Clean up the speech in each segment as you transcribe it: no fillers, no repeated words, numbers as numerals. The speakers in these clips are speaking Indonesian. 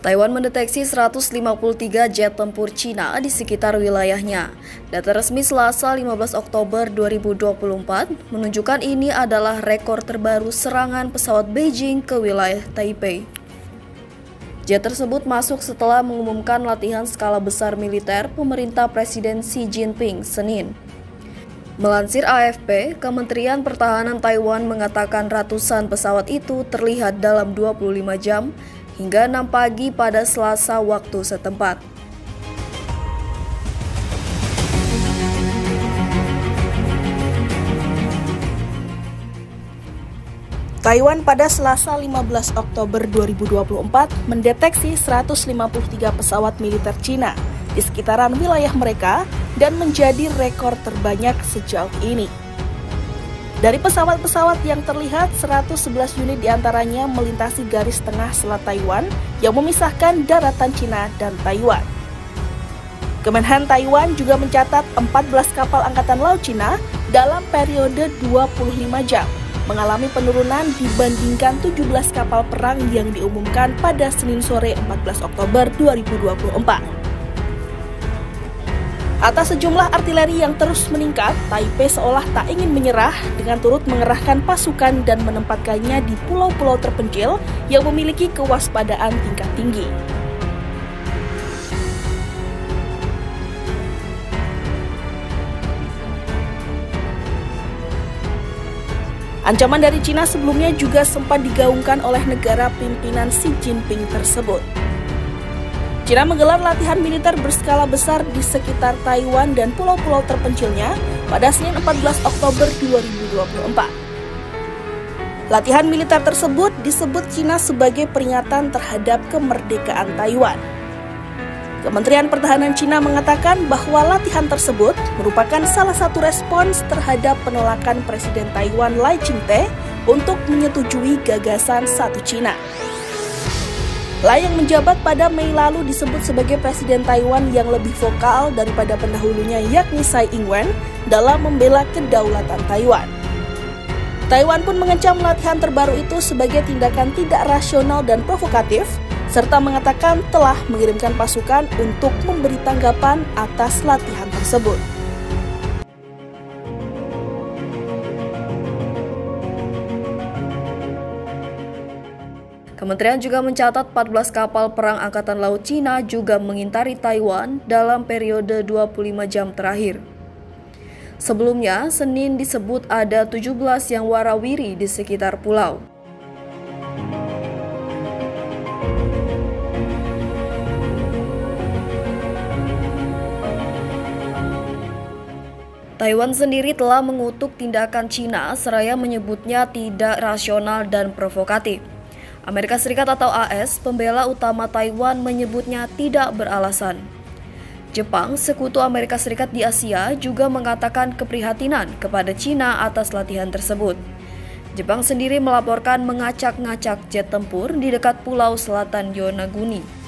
Taiwan mendeteksi 153 jet tempur Cina di sekitar wilayahnya. Data resmi Selasa 15 Oktober 2024 menunjukkan ini adalah rekor terbaru serangan pesawat Beijing ke wilayah Taipei. Jet tersebut masuk setelah mengumumkan latihan skala besar militer pemerintah Presiden Xi Jinping Senin. Melansir AFP, Kementerian Pertahanan Taiwan mengatakan ratusan pesawat itu terlihat dalam 25 jam hingga 6 pagi pada Selasa waktu setempat. Taiwan pada Selasa 15 Oktober 2024 mendeteksi 153 pesawat militer Cina di sekitaran wilayah mereka dan menjadi rekor terbanyak sejauh ini. Dari pesawat-pesawat yang terlihat, 111 unit diantaranya melintasi garis tengah selat Taiwan yang memisahkan daratan Cina dan Taiwan. Kemenhan Taiwan juga mencatat 14 kapal Angkatan Laut Cina dalam periode 25 jam mengalami penurunan dibandingkan 17 kapal perang yang diumumkan pada Senin sore 14 Oktober 2024. Atas sejumlah artileri yang terus meningkat, Taipei seolah tak ingin menyerah dengan turut mengerahkan pasukan dan menempatkannya di pulau-pulau terpencil yang memiliki kewaspadaan tingkat tinggi. Ancaman dari Cina sebelumnya juga sempat digaungkan oleh negara pimpinan Xi Jinping tersebut. Cina menggelar latihan militer berskala besar di sekitar Taiwan dan pulau-pulau terpencilnya pada Senin 14 Oktober 2024. Latihan militer tersebut disebut Cina sebagai peringatan terhadap kemerdekaan Taiwan. Kementerian Pertahanan Cina mengatakan bahwa latihan tersebut merupakan salah satu respons terhadap penolakan Presiden Taiwan Lai Ching-te untuk menyetujui gagasan satu Cina. Lai yang menjabat pada Mei lalu disebut sebagai Presiden Taiwan yang lebih vokal daripada pendahulunya yakni Tsai Ing-wen dalam membela kedaulatan Taiwan. Taiwan pun mengecam latihan terbaru itu sebagai tindakan tidak rasional dan provokatif, serta mengatakan telah mengirimkan pasukan untuk memberi tanggapan atas latihan tersebut. Kementerian juga mencatat 14 kapal perang Angkatan Laut Cina juga mengintari Taiwan dalam periode 25 jam terakhir. Sebelumnya, Senin disebut ada 17 yang warawiri di sekitar pulau. Taiwan sendiri telah mengutuk tindakan Cina seraya menyebutnya tidak rasional dan provokatif. Amerika Serikat atau AS, pembela utama Taiwan, menyebutnya tidak beralasan. Jepang, sekutu Amerika Serikat di Asia, juga mengatakan keprihatinan kepada Cina atas latihan tersebut. Jepang sendiri melaporkan mengacak-ngacak jet tempur di dekat pulau selatan Yonaguni.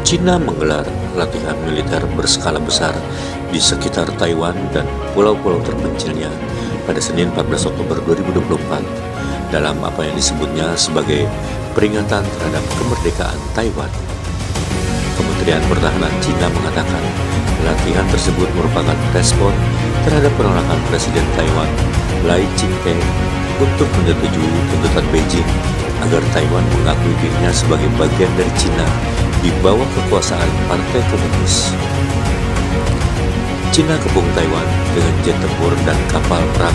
Cina menggelar latihan militer berskala besar di sekitar Taiwan dan pulau-pulau terpencilnya pada Senin 14 Oktober 2024 dalam apa yang disebutnya sebagai peringatan terhadap kemerdekaan Taiwan. Kementerian Pertahanan Cina mengatakan latihan tersebut merupakan respon terhadap penolakan Presiden Taiwan Lai Ching-te untuk menyetujui tuntutan Beijing agar Taiwan mengakui dirinya sebagai bagian dari Cina di bawah kekuasaan Partai Komunis. Cina kepung Taiwan dengan jet tempur dan kapal perang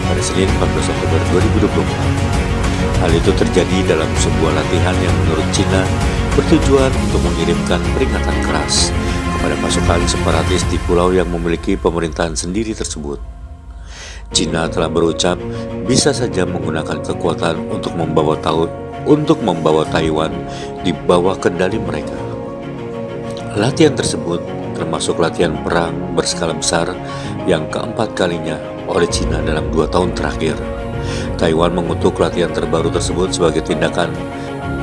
pada Senin 14 Oktober 2024. Hal itu terjadi dalam sebuah latihan yang menurut Cina bertujuan untuk mengirimkan peringatan keras kepada pasukan separatis di pulau yang memiliki pemerintahan sendiri tersebut. Cina telah berucap bisa saja menggunakan kekuatan untuk membawa Taiwan di bawah kendali mereka. Latihan tersebut termasuk latihan perang berskala besar yang keempat kalinya oleh Cina dalam 2 tahun terakhir. Taiwan mengutuk latihan terbaru tersebut sebagai tindakan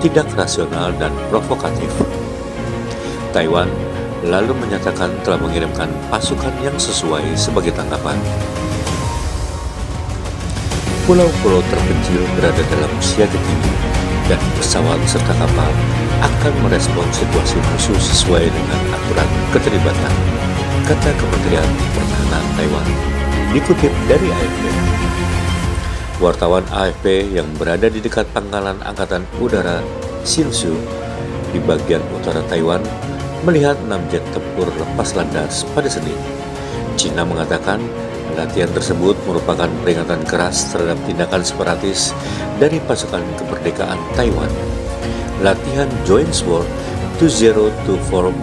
tidak rasional dan provokatif. Taiwan lalu menyatakan telah mengirimkan pasukan yang sesuai sebagai tanggapan. Pulau-pulau terpencil berada dalam siaga tinggi dan pesawat serta kapal akan merespon situasi musuh sesuai dengan aturan keterlibatan, kata Kementerian Pertahanan Taiwan, dikutip dari AFP. Wartawan AFP yang berada di dekat pangkalan Angkatan Udara Hsinchu di bagian utara Taiwan melihat 6 jet tempur lepas landas pada Senin. Cina mengatakan latihan tersebut merupakan peringatan keras terhadap tindakan separatis dari pasukan kemerdekaan Taiwan. Latihan Joint Sword 2024B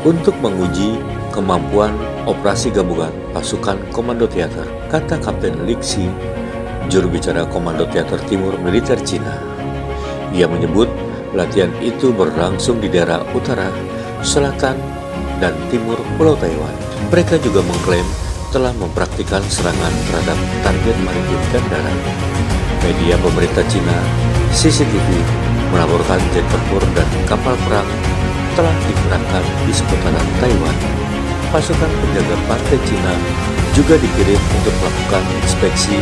untuk menguji kemampuan operasi gabungan pasukan Komando Teater, kata Kapten Li Xi, juru bicara Komando Teater Timur Militer Cina. Ia menyebut latihan itu berlangsung di daerah utara, selatan, dan timur Pulau Taiwan. Mereka juga mengklaim telah mempraktikkan serangan terhadap target maritim dan darat. Media pemerintah Cina, CCTV, melaporkan jet tempur dan kapal perang telah dikerahkan di seputaran Taiwan. Pasukan penjaga pantai Cina juga dikirim untuk melakukan inspeksi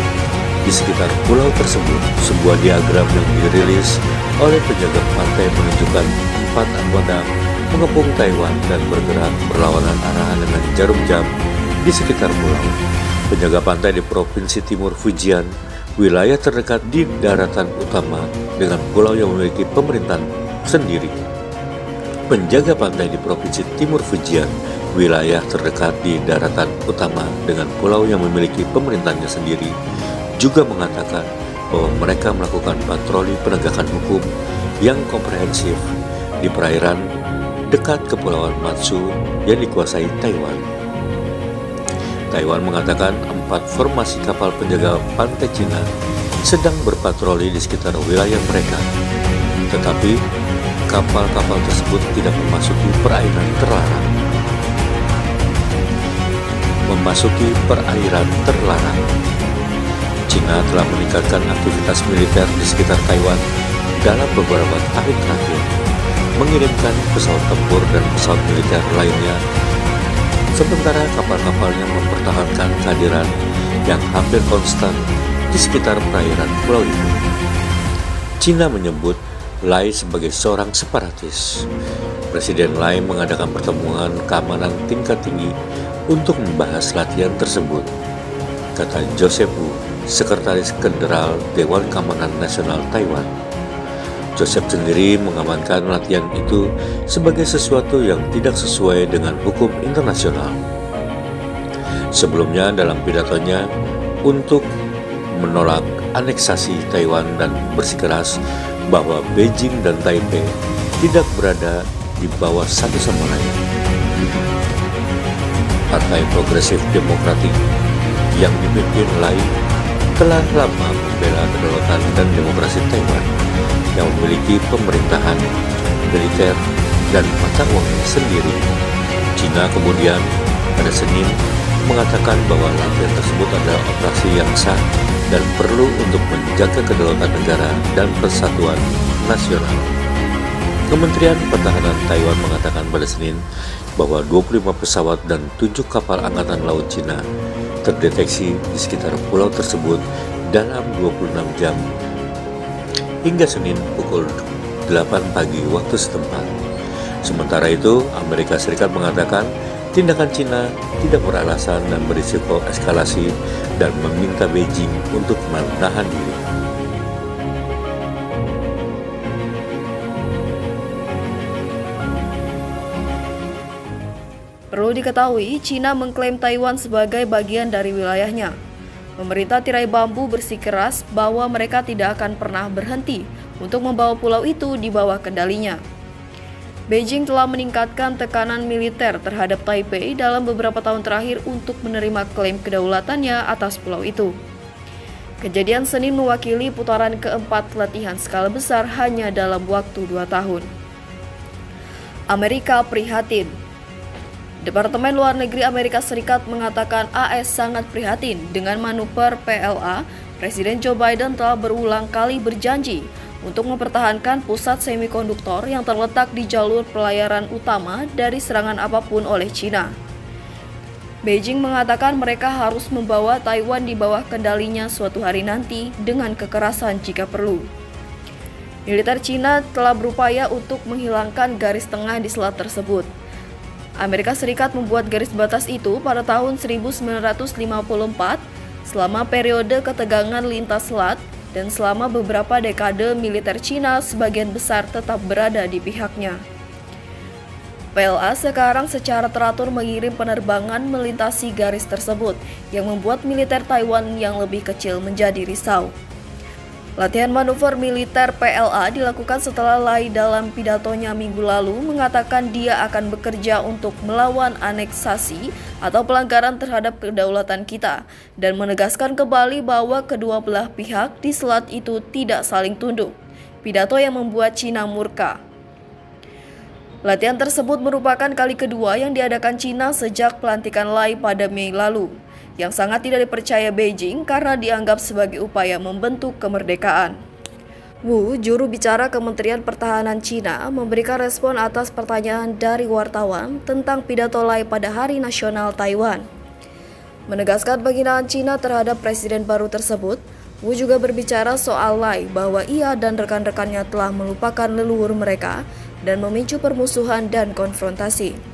di sekitar pulau tersebut. Sebuah diagram yang dirilis oleh penjaga pantai menunjukkan 4 armada mengepung Taiwan dan bergerak berlawanan arah dengan jarum jam di sekitar pulau. Penjaga pantai di Provinsi Timur Fujian, wilayah terdekat di daratan utama dengan pulau yang memiliki pemerintahan sendiri. Penjaga pantai di Provinsi Timur Fujian, wilayah terdekat di daratan utama dengan pulau yang memiliki pemerintahannya sendiri, juga mengatakan bahwa mereka melakukan patroli penegakan hukum yang komprehensif di perairan dekat Kepulauan Matsu yang dikuasai Taiwan. Taiwan mengatakan 4 formasi kapal penjaga pantai Cina sedang berpatroli di sekitar wilayah mereka, tetapi kapal-kapal tersebut tidak memasuki perairan terlarang. Cina telah meningkatkan aktivitas militer di sekitar Taiwan dalam beberapa tahun terakhir, mengirimkan pesawat tempur dan pesawat militer lainnya, sementara kapal-kapalnya mempertahankan kehadiran yang hampir konstan di sekitar perairan pulau itu. Cina menyebut Lai sebagai seorang separatis. Presiden Lai mengadakan pertemuan keamanan tingkat tinggi untuk membahas latihan tersebut, kata Joseph Wu, Sekretaris Jenderal Dewan Keamanan Nasional Taiwan. Joseph sendiri mengamankan latihan itu sebagai sesuatu yang tidak sesuai dengan hukum internasional. Sebelumnya dalam pidatonya untuk menolak aneksasi Taiwan dan bersikeras bahwa Beijing dan Taipei tidak berada di bawah satu sama lain. Partai Progresif Demokratik yang dipimpin Lai telah lama membela kedaulatan dan demokrasi Taiwan yang memiliki pemerintahan, militer, dan mata uangnya sendiri. Cina kemudian pada Senin mengatakan bahwa latihan tersebut adalah operasi yang sah dan perlu untuk menjaga kedaulatan negara dan persatuan nasional. Kementerian Pertahanan Taiwan mengatakan pada Senin bahwa 25 pesawat dan 7 kapal Angkatan Laut Cina terdeteksi di sekitar pulau tersebut dalam 26 jam hingga Senin pukul 8 pagi waktu setempat. Sementara itu, Amerika Serikat mengatakan tindakan Cina tidak beralasan dan berisiko eskalasi dan meminta Beijing untuk menahan diri. Perlu diketahui, Cina mengklaim Taiwan sebagai bagian dari wilayahnya. Pemerintah tirai bambu bersikeras bahwa mereka tidak akan pernah berhenti untuk membawa pulau itu di bawah kendalinya. Beijing telah meningkatkan tekanan militer terhadap Taipei dalam beberapa tahun terakhir untuk menerima klaim kedaulatannya atas pulau itu. Kejadian Senin mewakili putaran keempat latihan skala besar hanya dalam waktu 2 tahun. Amerika prihatin. Departemen Luar Negeri Amerika Serikat mengatakan AS sangat prihatin dengan manuver PLA. Presiden Joe Biden telah berulang kali berjanji untuk mempertahankan pusat semikonduktor yang terletak di jalur pelayaran utama dari serangan apapun oleh China. Beijing mengatakan mereka harus membawa Taiwan di bawah kendalinya suatu hari nanti dengan kekerasan jika perlu. Militer China telah berupaya untuk menghilangkan garis tengah di selat tersebut. Amerika Serikat membuat garis batas itu pada tahun 1954 selama periode ketegangan lintas selat, dan selama beberapa dekade militer China sebagian besar tetap berada di pihaknya. PLA sekarang secara teratur mengirim penerbangan melintasi garis tersebut yang membuat militer Taiwan yang lebih kecil menjadi risau. Latihan manuver militer PLA dilakukan setelah Lai dalam pidatonya minggu lalu mengatakan dia akan bekerja untuk melawan aneksasi atau pelanggaran terhadap kedaulatan kita dan menegaskan kembali bahwa kedua belah pihak di selat itu tidak saling tunduk. Pidato yang membuat China murka. Latihan tersebut merupakan kali kedua yang diadakan China sejak pelantikan Lai pada Mei lalu, yang sangat tidak dipercaya Beijing karena dianggap sebagai upaya membentuk kemerdekaan. Wu, juru bicara Kementerian Pertahanan China, memberikan respon atas pertanyaan dari wartawan tentang pidato Lai pada Hari Nasional Taiwan. Menegaskan penghinaan China terhadap presiden baru tersebut, Wu juga berbicara soal Lai bahwa ia dan rekan-rekannya telah melupakan leluhur mereka dan memicu permusuhan dan konfrontasi.